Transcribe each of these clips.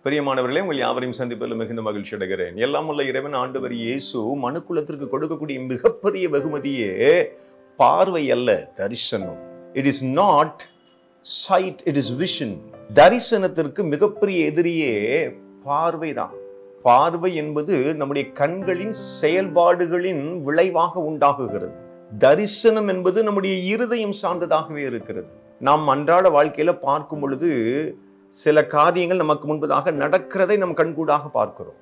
பிரியமானவர்களே, உங்கள் யாவரையும் சந்திப்பதில் மிகுந்த மகிழ்ச்சி அடைகிறேன். எல்லாம் உள்ள இறைவன் ஆண்டவர் இயேசு மனுக்குலத்திற்கு கொடுக்கக்கூடிய மிகப்பெரிய வெகுமதியே பார்வை அல்ல, தரிசனம். It is not sight, it is vision. தரிசனத்திற்கு மிகப்பெரிய எதிரியே பார்வைதான். பார்வை என்பது நம்முடைய கண்களின் செயல்பாடுகளின் விளைவாக உண்டாகுகிறது. தரிசனம் என்பது நம்முடைய இருதயம் சார்ந்ததாகவே இருக்கிறது. நாம் அன்றாட வாழ்க்கையில பார்க்கும் பொழுது சில காரியங்கள் நமக்கு முன்பதாக நடக்கிறதை நம் கண்கூடாக பார்க்கிறோம்.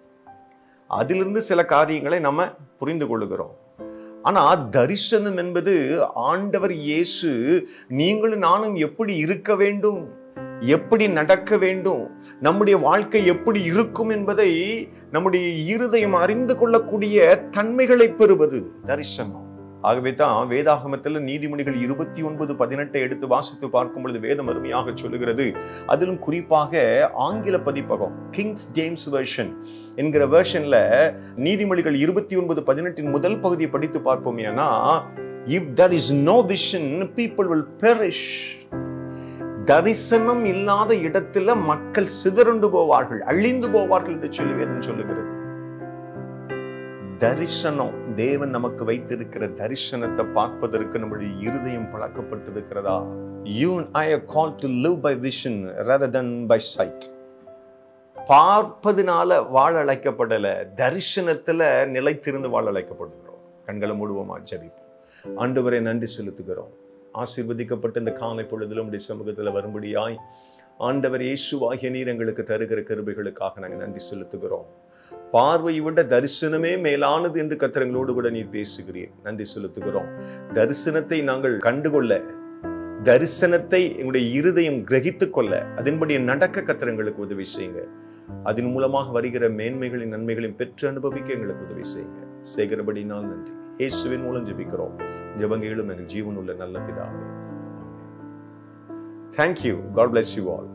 அதிலிருந்து சில காரியங்களை நம்ம புரிந்து கொள்ளுகிறோம். ஆனா தரிசனம் என்பது ஆண்டவர் இயேசு நீங்களும் நானும் எப்படி இருக்க வேண்டும், எப்படி நடக்க வேண்டும், நம்முடைய வாழ்க்கை எப்படி இருக்கும் என்பதை நம்முடைய இருதயம் அறிந்து கொள்ளக்கூடிய தன்மைகளை பெறுவது தரிசனம். ஆகவே தான் வேதாகமத்தில் நீதிமொழிகள் 29:18 எடுத்து வாசித்து பார்க்கும் பொழுது வேதம் அருமையாக சொல்லுகிறது. அதிலும் குறிப்பாக ஆங்கில பதிப்பகம் கிங்ஸ் ஜேம்ஸ் வெர்ஷன் என்கிற வெர்ஷன்ல நீதிமொழிகள் 29:18 முதல் பகுதியை படித்து பார்ப்போமேனா, if there is no vision people will perish. தரிசனம் இல்லாத இடத்துல மக்கள் சிதறுண்டு போவார்கள், அழிந்து போவார்கள் என்று சொல்லி வேதம் சொல்லுகிறது. தரிசனம், தேவன் நமக்கு வைத்திருக்கிற தரிசனத்தை பார்ப்பதற்கு நம்முடைய இருதயம் பழக்கப்பட்டிருக்கிறதா? You and I are called to live by vision rather than by sight. பார்ப்பதினால வாழ அழைக்கப்படல, தரிசனத்துல நிலைத்திருந்து வாழ அழைக்கப்படுகிறோம். கண்களை மூடுவோமா, ஜெபிப்போம். ஆண்டவரே, நன்றி செலுத்துகிறோம். ஆசீர்வதிக்கப்பட்ட இந்த காலை பொழுதிலும் உம்முடைய சமூகத்துல வரும்படியாய் ஆண்டவர் இயேசுவாகிய நீர் எங்களுக்கு தருகிற கிருபைகளுக்காக நாங்கள் நன்றி செலுத்துகிறோம். பார்வையை விட தரிசனமே மேலானது என்று கர்த்தர்களோடு கூட நீர் பேசுகிறீர். நன்றி செலுத்துகிறோம். தரிசனத்தை நாங்கள் கண்டுகொள்ள, தரிசனத்தை எங்களுடைய இருதயம் கிரகித்துக் கொள்ள, அதன்படி நடக்க கர்த்தர்களுக்கு உதவி செய்யுங்க. அதன் மூலமாக வருகிற மேன்மைகளின் நன்மைகளையும் பெற்று அனுபவிக்க எங்களுக்கு உதவி செய்யுங்க. செய்கிறபடினால் நன்றி. இயேசுவின் மூலம் ஜெபிக்கிறோம். ஜெபங்களும் எங்கள் ஜீவனுள்ள நல்ல பிதாவே. Thank you. God bless you all.